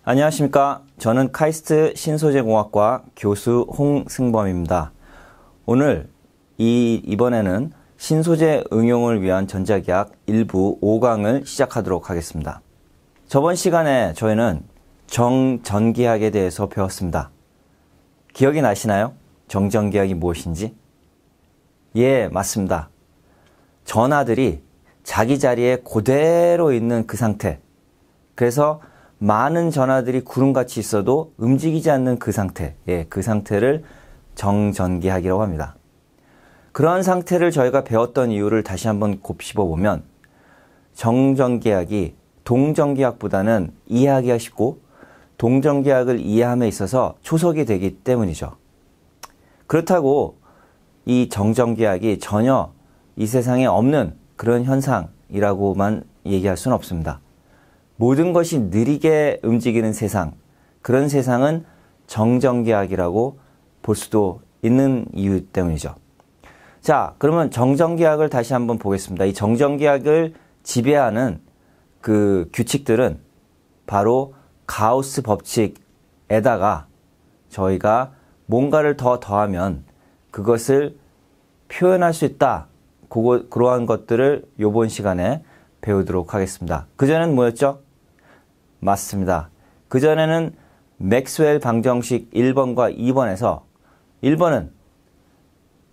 안녕하십니까. 저는 카이스트 신소재공학과 교수 홍승범입니다. 오늘 이번에는 신소재 응용을 위한 전자기학 일부 5강을 시작하도록 하겠습니다. 저번 시간에 저희는 정전기학에 대해서 배웠습니다. 기억이 나시나요? 정전기학이 무엇인지? 예, 맞습니다. 전하들이 자기 자리에 그대로 있는 그 상태. 그래서 많은 전하들이 구름같이 있어도 움직이지 않는 그 상태. 예, 그 상태를 정전기학이라고 합니다. 그런 상태를 저희가 배웠던 이유를 다시 한번 곱씹어 보면 정전기학이 동전기학보다는 이해하기가 쉽고 동전기학을 이해함에 있어서 초석이 되기 때문이죠. 그렇다고 이 정전기학이 전혀 이 세상에 없는 그런 현상이라고만 얘기할 수는 없습니다. 모든 것이 느리게 움직이는 세상, 그런 세상은 정전기학이라고 볼 수도 있는 이유 때문이죠. 자, 그러면 정전기학을 다시 한번 보겠습니다. 이 정전기학을 지배하는 그 규칙들은 바로 가우스 법칙에다가 저희가 뭔가를 더 더하면 그것을 표현할 수 있다. 그러한 것들을 이번 시간에 배우도록 하겠습니다. 그전에는 뭐였죠? 맞습니다. 그전에는 맥스웰 방정식 1번과 2번에서 1번은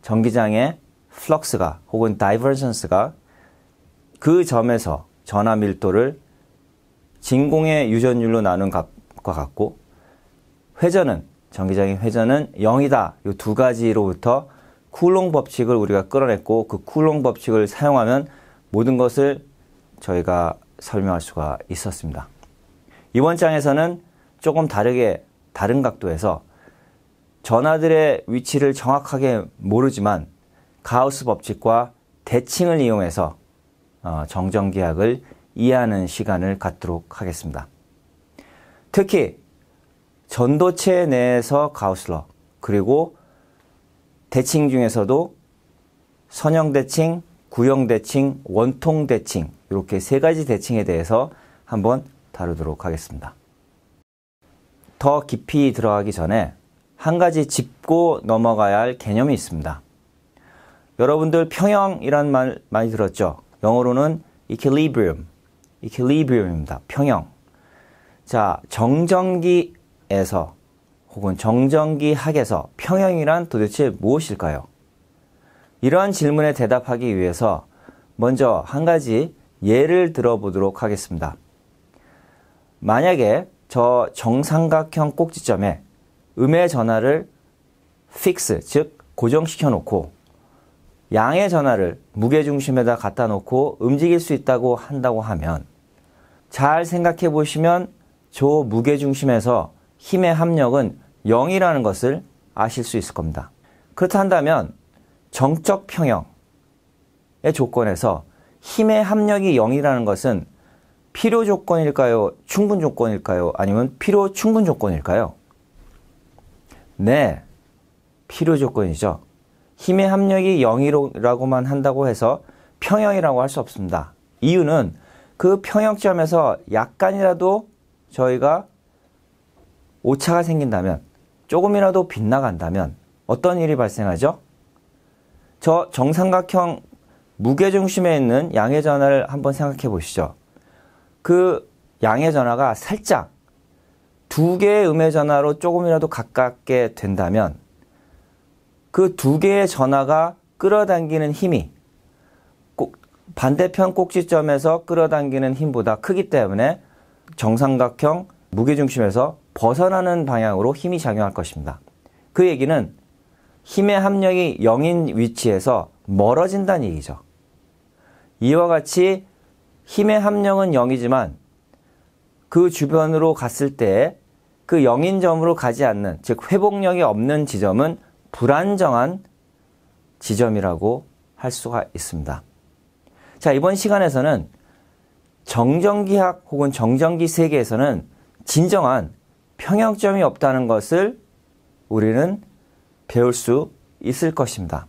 전기장의 플럭스가 혹은 다이버전스가 그 점에서 전하 밀도를 진공의 유전율로 나눈 값과 같고 회전은 전기장의 회전은 0이다. 이 두 가지로부터 쿨롱 법칙을 우리가 끌어냈고 그 쿨롱 법칙을 사용하면 모든 것을 저희가 설명할 수가 있었습니다. 이번 장에서는 조금 다른 각도에서 전하들의 위치를 정확하게 모르지만 가우스 법칙과 대칭을 이용해서 정전기학을 이해하는 시간을 갖도록 하겠습니다. 특히 전도체 내에서 가우스러 그리고 대칭 중에서도 선형 구형 대칭, 원통 대칭 이렇게 세 가지 대칭에 대해서 한번 다루도록 하겠습니다. 더 깊이 들어가기 전에 한 가지 짚고 넘어가야 할 개념이 있습니다. 여러분들 평형이란 말 많이 들었죠? 영어로는 equilibrium입니다. 평형. 자, 정전기에서 혹은 정전기학에서 평형이란 도대체 무엇일까요? 이러한 질문에 대답하기 위해서 먼저 한 가지 예를 들어보도록 하겠습니다. 만약에 저 정삼각형 꼭지점에 음의 전하를 픽스, 즉 고정시켜 놓고 양의 전하를 무게중심에다 갖다 놓고 움직일 수 있다고 한다고 하면 잘 생각해 보시면 저 무게중심에서 힘의 합력은 0이라는 것을 아실 수 있을 겁니다. 그렇다 한다면 정적 평형의 조건에서 힘의 합력이 0이라는 것은 필요 조건일까요? 충분 조건일까요? 아니면 필요 충분 조건일까요? 네, 필요 조건이죠. 힘의 합력이 0이라고만 한다고 해서 평형이라고 할 수 없습니다. 이유는 그 평형점에서 약간이라도 저희가 오차가 생긴다면, 조금이라도 빗나간다면 어떤 일이 발생하죠? 저 정삼각형 무게중심에 있는 양의 전하를 한번 생각해 보시죠. 그 양의 전하가 살짝 두 개의 음의 전하로 조금이라도 가깝게 된다면 그 두 개의 전하가 끌어당기는 힘이 반대편 꼭지점에서 끌어당기는 힘보다 크기 때문에 정삼각형 무게중심에서 벗어나는 방향으로 힘이 작용할 것입니다. 그 얘기는 힘의 합력이 0인 위치에서 멀어진다는 얘기죠. 이와 같이 힘의 합력은 0이지만 그 주변으로 갔을 때 그 0인 점으로 가지 않는, 즉 회복력이 없는 지점은 불안정한 지점이라고 할 수가 있습니다. 자, 이번 시간에서는 정전기학 혹은 정전기 세계에서는 진정한 평형점이 없다는 것을 우리는 배울 수 있을 것입니다.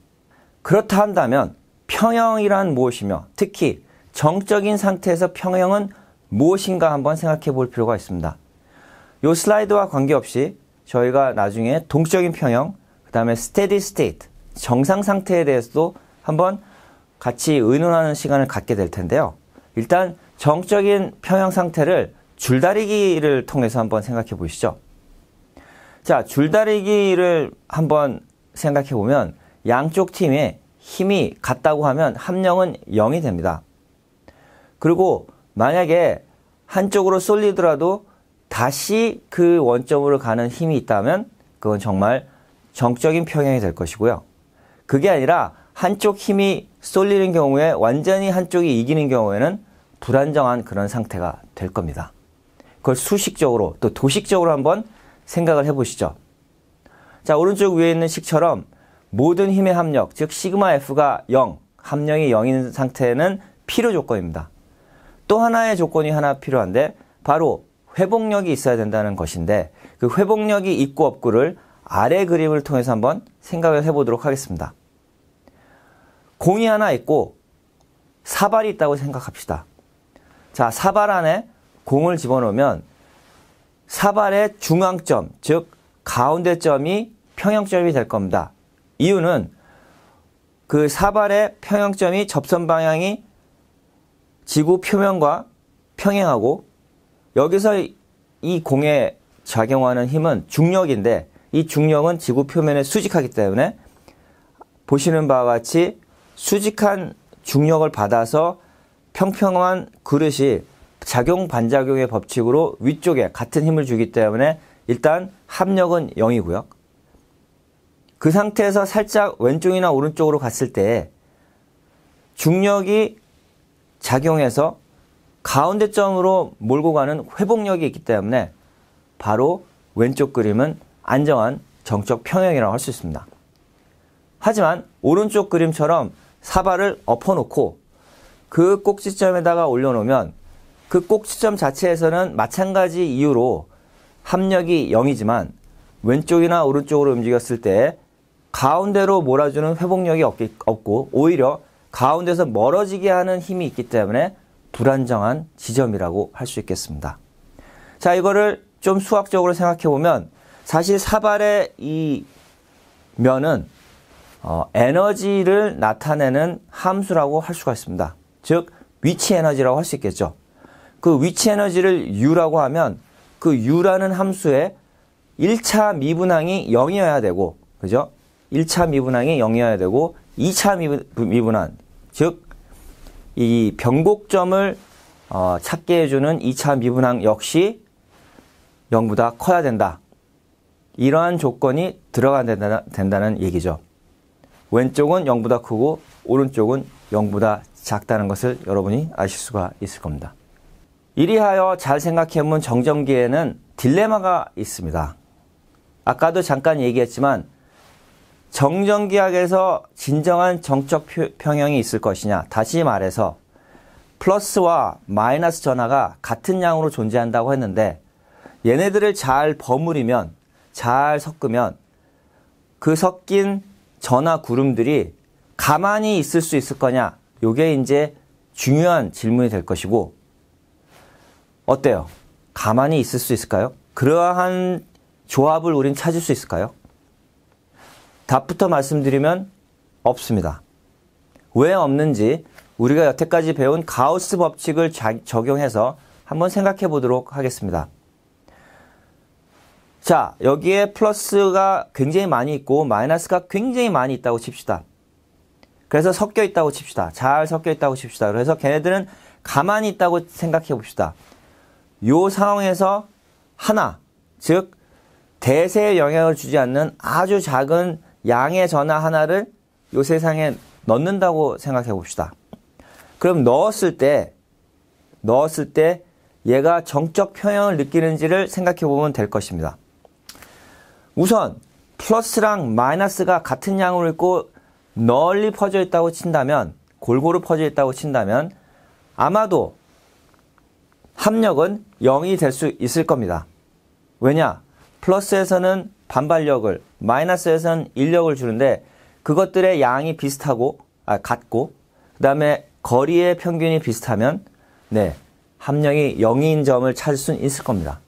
그렇다 한다면 평형이란 무엇이며 특히 정적인 상태에서 평형은 무엇인가 한번 생각해 볼 필요가 있습니다. 요 슬라이드와 관계없이 저희가 나중에 동적인 평형, 그 다음에 스테디 스테이트, 정상 상태에 대해서도 한번 같이 의논하는 시간을 갖게 될 텐데요. 일단 정적인 평형 상태를 줄다리기를 통해서 한번 생각해 보시죠. 자, 줄다리기를 한번 생각해 보면 양쪽 팀의 힘이 같다고 하면 합력은 0이 됩니다. 그리고 만약에 한쪽으로 쏠리더라도 다시 그 원점으로 가는 힘이 있다면 그건 정말 정적인 평형이 될 것이고요. 그게 아니라 한쪽 힘이 쏠리는 경우에 완전히 한쪽이 이기는 경우에는 불안정한 그런 상태가 될 겁니다. 그걸 수식적으로 또 도식적으로 한번 생각을 해보시죠. 자, 오른쪽 위에 있는 식처럼 모든 힘의 합력, 즉 시그마 F가 0, 합력이 0인 상태는 필요 조건입니다. 또 하나의 조건이 하나 필요한데 바로 회복력이 있어야 된다는 것인데 그 회복력이 있고 없고를 아래 그림을 통해서 한번 생각을 해보도록 하겠습니다. 공이 하나 있고 사발이 있다고 생각합시다. 자, 사발 안에 공을 집어넣으면 사발의 중앙점, 즉 가운데 점이 평형점이 될 겁니다. 이유는 그 사발의 평형점이 접선 방향이 지구 표면과 평행하고 여기서 이 공에 작용하는 힘은 중력인데 이 중력은 지구 표면에 수직하기 때문에 보시는 바와 같이 수직한 중력을 받아서 평평한 그릇이 작용 반작용의 법칙으로 위쪽에 같은 힘을 주기 때문에 일단 합력은 0이고요. 그 상태에서 살짝 왼쪽이나 오른쪽으로 갔을 때 중력이 작용해서 가운데 점으로 몰고 가는 회복력이 있기 때문에 바로 왼쪽 그림은 안정한 정적 평형이라고 할 수 있습니다. 하지만 오른쪽 그림처럼 사발을 엎어놓고 그 꼭지점에다가 올려놓으면 그 꼭지점 자체에서는 마찬가지 이유로 합력이 0이지만 왼쪽이나 오른쪽으로 움직였을 때 가운데로 몰아주는 회복력이 없고 오히려 가운데서 멀어지게 하는 힘이 있기 때문에 불안정한 지점이라고 할 수 있겠습니다. 자, 이거를 좀 수학적으로 생각해 보면 사실 사발의 이 면은 에너지를 나타내는 함수라고 할 수가 있습니다. 즉 위치 에너지라고 할 수 있겠죠. 그 위치 에너지를 U라고 하면 그 U라는 함수의 1차 미분항이 0이어야 되고, 그죠? 1차 미분항이 0이어야 되고 2차 미분항, 즉 이 변곡점을 찾게 해주는 2차 미분항 역시 0보다 커야 된다. 이러한 조건이 들어가야 된다는 얘기죠. 왼쪽은 0보다 크고 오른쪽은 0보다 작다는 것을 여러분이 아실 수가 있을 겁니다. 이리하여 잘 생각해보면 정전기에는 딜레마가 있습니다. 아까도 잠깐 얘기했지만 정전기학에서 진정한 정적 평형이 있을 것이냐, 다시 말해서 플러스와 마이너스 전하가 같은 양으로 존재한다고 했는데 얘네들을 잘 버무리면, 잘 섞으면 그 섞인 전하 구름들이 가만히 있을 수 있을 거냐, 이게 이제 중요한 질문이 될 것이고, 어때요? 가만히 있을 수 있을까요? 그러한 조합을 우린 찾을 수 있을까요? 답부터 말씀드리면 없습니다. 왜 없는지 우리가 여태까지 배운 가우스 법칙을 적용해서 한번 생각해 보도록 하겠습니다. 자, 여기에 플러스가 굉장히 많이 있고 마이너스가 굉장히 많이 있다고 칩시다. 그래서 섞여 있다고 칩시다. 잘 섞여 있다고 칩시다. 그래서 걔네들은 가만히 있다고 생각해 봅시다. 이 상황에서 하나, 즉 대세에 영향을 주지 않는 아주 작은 양의 전하 하나를 이 세상에 넣는다고 생각해 봅시다. 그럼 넣었을 때 얘가 정적 평형을 느끼는지를 생각해 보면 될 것입니다. 우선 플러스랑 마이너스가 같은 양으로 있고 널리 퍼져 있다고 친다면, 골고루 퍼져 있다고 친다면 아마도 합력은 0이 될 수 있을 겁니다. 왜냐? 플러스에서는 반발력을, 마이너스에서는 인력을 주는데 그것들의 양이 같고 그 다음에 거리의 평균이 비슷하면 합력이 0인 점을 찾을 수는 있을 겁니다.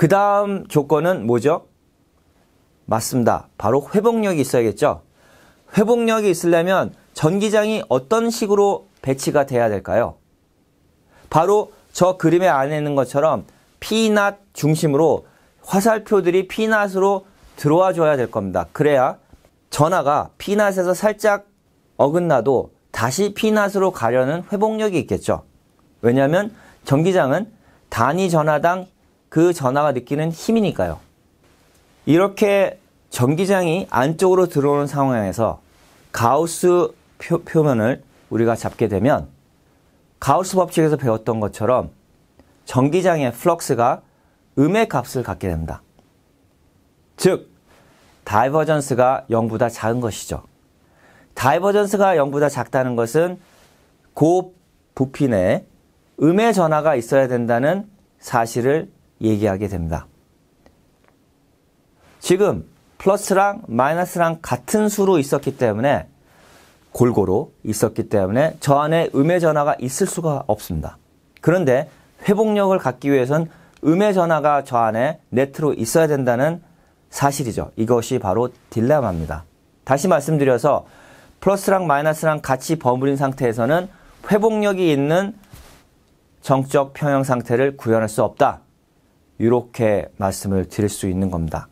그 다음 조건은 뭐죠? 맞습니다. 바로 회복력이 있어야겠죠? 회복력이 있으려면 전기장이 어떤 식으로 배치가 돼야 될까요? 바로 저 그림에 안에 있는 것처럼 P낫 중심으로 화살표들이 P낫으로 들어와 줘야 될 겁니다. 그래야 전하가 P낫에서 살짝 어긋나도 다시 P낫으로 가려는 회복력이 있겠죠. 왜냐하면 전기장은 단위 전하당 그 전하가 느끼는 힘이니까요. 이렇게 전기장이 안쪽으로 들어오는 상황에서 가우스 표면을 우리가 잡게 되면 가우스 법칙에서 배웠던 것처럼 전기장의 플럭스가 음의 값을 갖게 됩니다. 즉, 다이버전스가 0보다 작은 것이죠. 다이버전스가 0보다 작다는 것은 그 부피 내에 음의 전하가 있어야 된다는 사실을 얘기하게 됩니다. 지금 플러스랑 마이너스랑 같은 수로 있었기 때문에 골고루 있었기 때문에 저 안에 음의 전하가 있을 수가 없습니다. 그런데 회복력을 갖기 위해선 음의 전하가 저 안에 네트로 있어야 된다는 사실이죠. 이것이 바로 딜레마입니다. 다시 말씀드려서 플러스랑 마이너스랑 같이 버무린 상태에서는 회복력이 있는 정적 평형 상태를 구현할 수 없다. 이렇게 말씀을 드릴 수 있는 겁니다.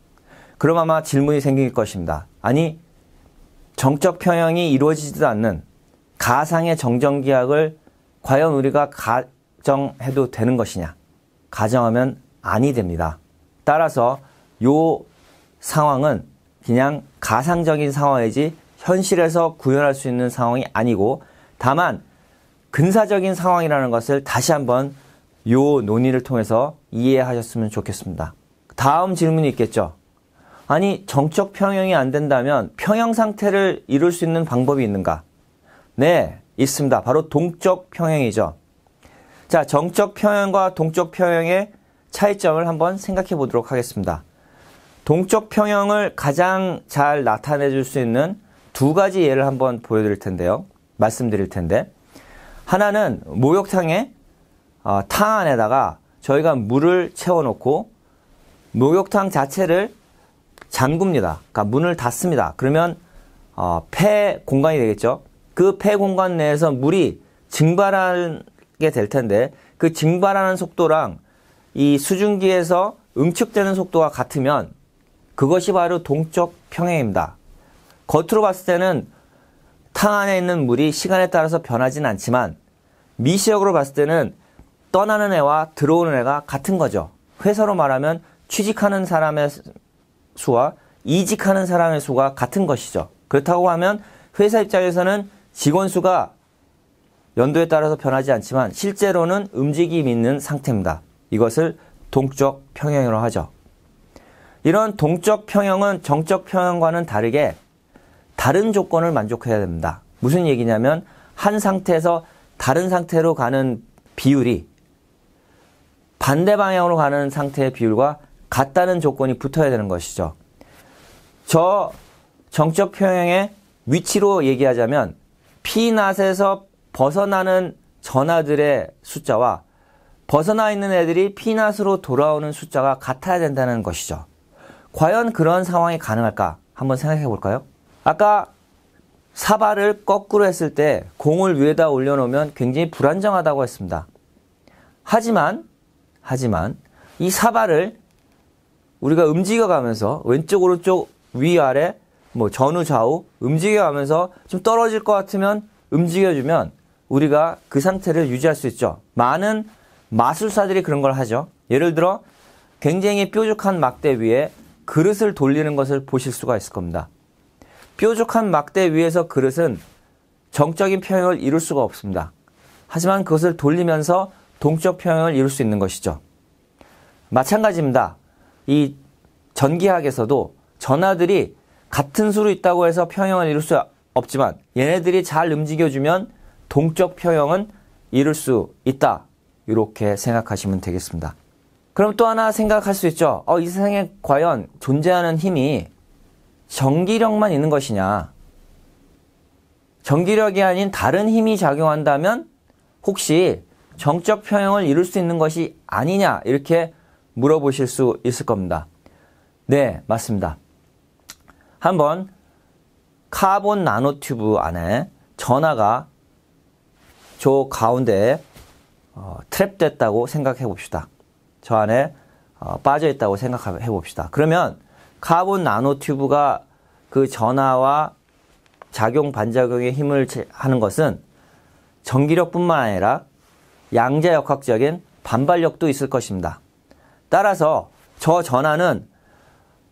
그럼 아마 질문이 생길 것입니다. 아니, 정적 평형이 이루어지지도 않는 가상의 정전기학을 과연 우리가 가정해도 되는 것이냐? 가정하면 아니 됩니다. 따라서 이 상황은 그냥 가상적인 상황이지 현실에서 구현할 수 있는 상황이 아니고 다만 근사적인 상황이라는 것을 다시 한번 이 논의를 통해서 이해하셨으면 좋겠습니다. 다음 질문이 있겠죠. 아니, 정적 평형이 안 된다면 평형 상태를 이룰 수 있는 방법이 있는가? 네, 있습니다. 바로 동적 평형이죠. 자, 정적 평형과 동적 평형의 차이점을 한번 생각해 보도록 하겠습니다. 동적 평형을 가장 잘 나타내 줄 수 있는 두 가지 예를 한번 보여드릴 텐데요. 말씀드릴 텐데. 하나는 목욕탕에 탕 안에다가 저희가 물을 채워놓고 목욕탕 자체를 잠굽니다. 그러니까 문을 닫습니다. 그러면 폐 공간이 되겠죠. 그 폐 공간 내에서 물이 증발하게 될 텐데 그 증발하는 속도랑 이 수증기에서 응축되는 속도가 같으면 그것이 바로 동적 평형입니다. 겉으로 봤을 때는 탕 안에 있는 물이 시간에 따라서 변하지는 않지만 미시역으로 봤을 때는 떠나는 애와 들어오는 애가 같은 거죠. 회사로 말하면 취직하는 사람의 수와 이직하는 사람의 수가 같은 것이죠. 그렇다고 하면 회사 입장에서는 직원 수가 연도에 따라서 변하지 않지만 실제로는 움직임이 있는 상태입니다. 이것을 동적 평형이라고 하죠. 이런 동적 평형은 정적 평형과는 다르게 다른 조건을 만족해야 됩니다. 무슨 얘기냐면 한 상태에서 다른 상태로 가는 비율이 반대 방향으로 가는 상태의 비율과 같다는 조건이 붙어야 되는 것이죠. 저 정적 평형의 위치로 얘기하자면 P낫에서 벗어나는 전하들의 숫자와 벗어나 있는 애들이 P낫으로 돌아오는 숫자가 같아야 된다는 것이죠. 과연 그런 상황이 가능할까? 한번 생각해 볼까요? 아까 사발을 거꾸로 했을 때 공을 위에다 올려놓으면 굉장히 불안정하다고 했습니다. 하지만 이 사발을 우리가 움직여가면서 왼쪽 오른쪽 위아래 전후 좌우 움직여가면서 좀 떨어질 것 같으면 움직여주면 우리가 그 상태를 유지할 수 있죠. 많은 마술사들이 그런 걸 하죠. 예를 들어 굉장히 뾰족한 막대 위에 그릇을 돌리는 것을 보실 수가 있을 겁니다. 뾰족한 막대 위에서 그릇은 정적인 평형을 이룰 수가 없습니다. 하지만 그것을 돌리면서 동적 평형을 이룰 수 있는 것이죠. 마찬가지입니다. 이 전기학에서도 전하들이 같은 수로 있다고 해서 평형을 이룰 수 없지만 얘네들이 잘 움직여주면 동적 평형은 이룰 수 있다. 이렇게 생각하시면 되겠습니다. 그럼 또 하나 생각할 수 있죠. 이 세상에 과연 존재하는 힘이 전기력만 있는 것이냐? 전기력이 아닌 다른 힘이 작용한다면 혹시 정적 평형을 이룰 수 있는 것이 아니냐? 이렇게 물어보실 수 있을 겁니다. 네, 맞습니다. 한번 카본 나노튜브 안에 전하가 저 가운데에 트랩됐다고 생각해 봅시다. 저 안에 빠져 있다고 생각해 봅시다. 그러면 카본 나노튜브가 그 전하와 작용 반작용에 힘을 하는 것은 전기력뿐만 아니라 양자역학적인 반발력도 있을 것입니다. 따라서 저 전하는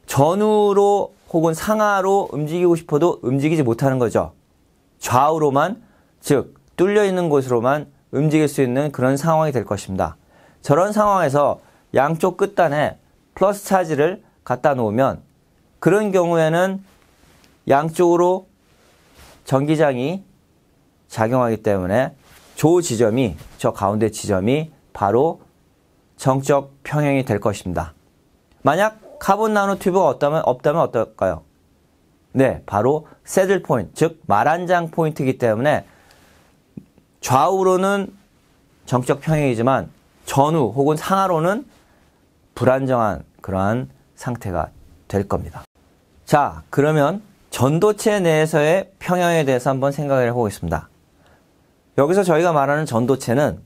전후로 혹은 상하로 움직이고 싶어도 움직이지 못하는 거죠. 좌우로만, 즉 뚫려 있는 곳으로만 움직일 수 있는 그런 상황이 될 것입니다. 저런 상황에서 양쪽 끝단에 플러스 차지를 갖다 놓으면 그런 경우에는 양쪽으로 전기장이 작용하기 때문에 저 가운데 지점이 바로 정적 평형이 될 것입니다. 만약 카본 나노튜브가 없다면 어떨까요? 네, 바로 새들 포인트, 즉 말한장 포인트이기 때문에 좌우로는 정적 평형이지만 전후 혹은 상하로는 불안정한 그러한 상태가 될 겁니다. 자, 그러면 전도체 내에서의 평형에 대해서 한번 생각을 해보겠습니다. 여기서 저희가 말하는 전도체는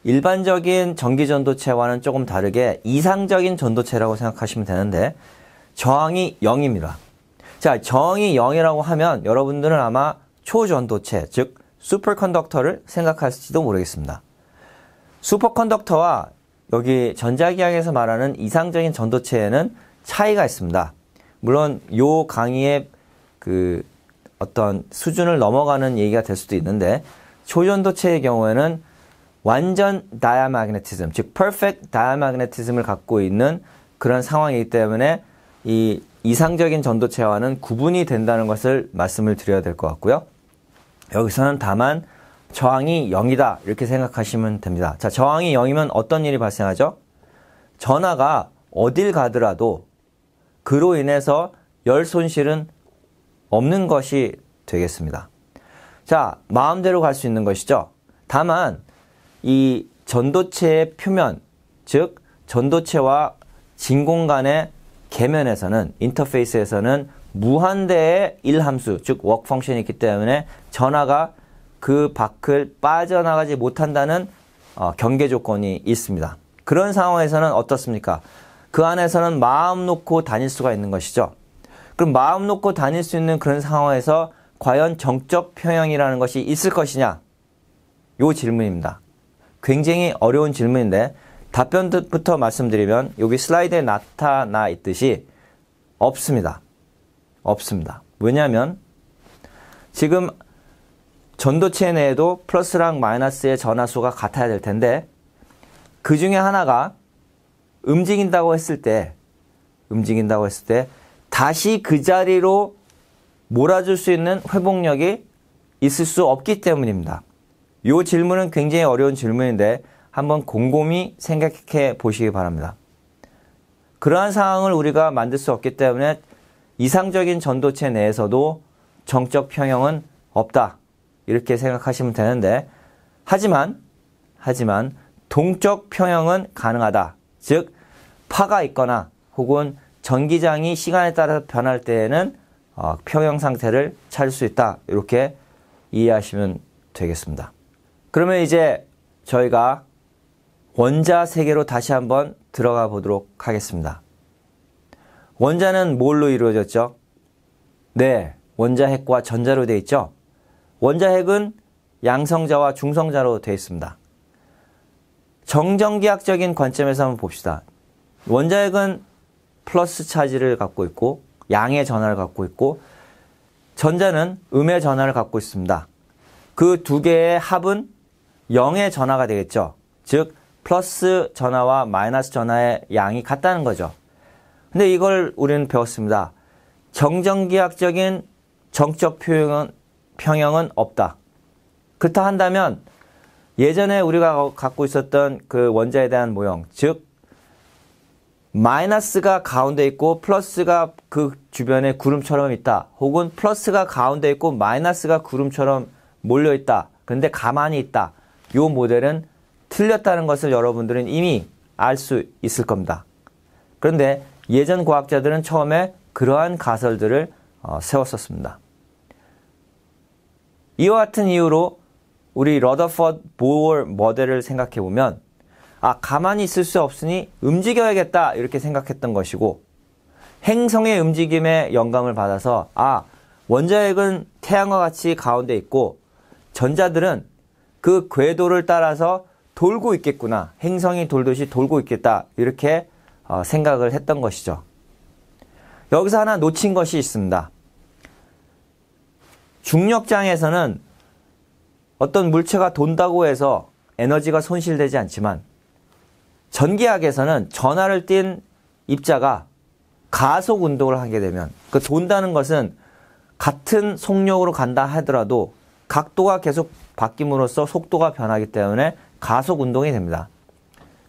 일반적인 전기전도체와는 조금 다르게 이상적인 전도체라고 생각하시면 되는데 저항이 0입니다. 자, 저항이 0이라고 하면 여러분들은 아마 초전도체, 즉 슈퍼컨덕터를 생각할지도 모르겠습니다. 슈퍼컨덕터와 여기 전자기학에서 말하는 이상적인 전도체에는 차이가 있습니다. 물론 요 강의의 그 어떤 수준을 넘어가는 얘기가 될 수도 있는데 초전도체의 경우에는 완전 다이아마그네티즘, 즉 퍼펙트 다이아마그네티즘을 갖고 있는 그런 상황이기 때문에 이 이상적인 전도체와는 구분이 된다는 것을 말씀을 드려야 될 것 같고요. 여기서는 다만 저항이 0이다 이렇게 생각하시면 됩니다. 자, 저항이 0이면 어떤 일이 발생하죠? 전하가 어딜 가더라도 그로 인해서 열 손실은 없는 것이 되겠습니다. 자, 마음대로 갈 수 있는 것이죠. 다만 이 전도체의 표면, 즉 전도체와 진공 간의 계면에서는, 인터페이스에서는 무한대의 일함수, 즉 워크 펑션이 있기 때문에 전하가 그 밖을 빠져나가지 못한다는 경계 조건이 있습니다. 그런 상황에서는 어떻습니까? 그 안에서는 마음 놓고 다닐 수가 있는 것이죠. 그럼 마음 놓고 다닐 수 있는 그런 상황에서 과연 정적 평형이라는 것이 있을 것이냐? 요 질문입니다. 굉장히 어려운 질문인데 답변부터 말씀드리면 여기 슬라이드에 나타나 있듯이 없습니다. 없습니다. 왜냐하면 지금 전도체 내에도 플러스랑 마이너스의 전하수가 같아야 될 텐데 그 중에 하나가 움직인다고 했을 때 다시 그 자리로 몰아줄 수 있는 회복력이 있을 수 없기 때문입니다. 이 질문은 굉장히 어려운 질문인데 한번 곰곰이 생각해 보시기 바랍니다. 그러한 상황을 우리가 만들 수 없기 때문에 이상적인 전도체 내에서도 정적 평형은 없다. 이렇게 생각하시면 되는데 하지만 동적 평형은 가능하다. 즉 파가 있거나 혹은 전기장이 시간에 따라서 변할 때에는 평형 상태를 찾을 수 있다. 이렇게 이해하시면 되겠습니다. 그러면 이제 저희가 원자 세계로 다시 한번 들어가 보도록 하겠습니다. 원자는 뭘로 이루어졌죠? 네, 원자핵과 전자로 되어 있죠? 원자핵은 양성자와 중성자로 되어 있습니다. 정전기학적인 관점에서 한번 봅시다. 원자핵은 플러스 차지를 갖고 있고 양의 전하를 갖고 있고 전자는 음의 전하를 갖고 있습니다. 그 두 개의 합은 0의 전하가 되겠죠. 즉 플러스 전하와 마이너스 전하의 양이 같다는 거죠. 근데 이걸 우리는 배웠습니다. 정전기학적인 정적 평형은 없다. 그렇다 한다면 예전에 우리가 갖고 있었던 그 원자에 대한 모형, 즉 마이너스가 가운데 있고 플러스가 그 주변에 구름처럼 있다. 혹은 플러스가 가운데 있고 마이너스가 구름처럼 몰려 있다. 그런데 가만히 있다. 이 모델은 틀렸다는 것을 여러분들은 이미 알 수 있을 겁니다. 그런데 예전 과학자들은 처음에 그러한 가설들을 세웠었습니다. 이와 같은 이유로 우리 러더퍼드 보어 모델을 생각해 보면 가만히 있을 수 없으니 움직여야겠다 이렇게 생각했던 것이고, 행성의 움직임에 영감을 받아서 원자핵은 태양과 같이 가운데 있고 전자들은 그 궤도를 따라서 돌고 있겠구나, 행성이 돌듯이 돌고 있겠다 이렇게 생각을 했던 것이죠. 여기서 하나 놓친 것이 있습니다. 중력장에서는 어떤 물체가 돈다고 해서 에너지가 손실되지 않지만, 전기학에서는 전하를 띤 입자가 가속 운동을 하게 되면, 그 돈다는 것은 같은 속력으로 간다 하더라도 각도가 계속 바뀜으로써 속도가 변하기 때문에 가속 운동이 됩니다.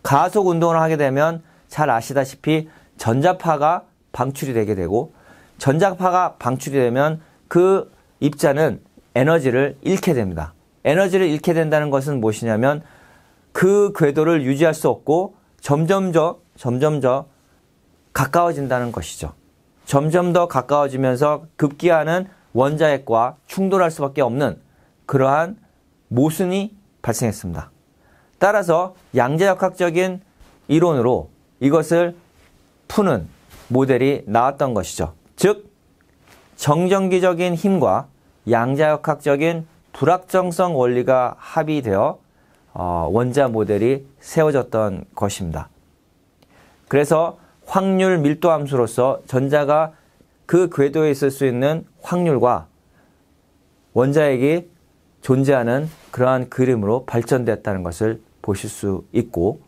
가속 운동을 하게 되면 잘 아시다시피 전자파가 방출이 되게 되고, 전자파가 방출이 되면 그 입자는 에너지를 잃게 됩니다. 에너지를 잃게 된다는 것은 무엇이냐면 그 궤도를 유지할 수 없고 점점 더 가까워진다는 것이죠. 점점 더 가까워지면서 급기야는 원자핵과 충돌할 수밖에 없는 그러한 모순이 발생했습니다. 따라서 양자역학적인 이론으로 이것을 푸는 모델이 나왔던 것이죠. 즉, 정전기적인 힘과 양자역학적인 불확정성 원리가 합의되어 원자 모델이 세워졌던 것입니다. 그래서 확률 밀도 함수로서 전자가 그 궤도에 있을 수 있는 확률과 원자핵이 존재하는 그러한 그림으로 발전되었다는 것을 보실 수 있고,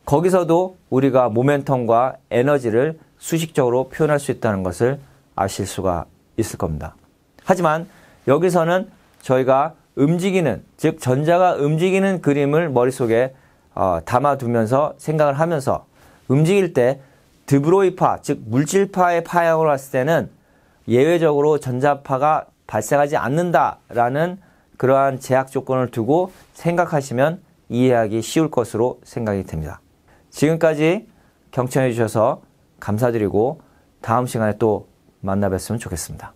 거기서도 우리가 모멘텀과 에너지를 수식적으로 표현할 수 있다는 것을 아실 수가 있을 겁니다. 하지만 여기서는 저희가 움직이는, 즉 전자가 움직이는 그림을 머릿속에 담아두면서 생각을 하면서 움직일 때 드브로이파, 즉 물질파의 파형으로 했을 때는 예외적으로 전자파가 발생하지 않는다라는 그러한 제약 조건을 두고 생각하시면 이해하기 쉬울 것으로 생각이 됩니다. 지금까지 경청해 주셔서 감사드리고 다음 시간에 또 만나 뵀으면 좋겠습니다.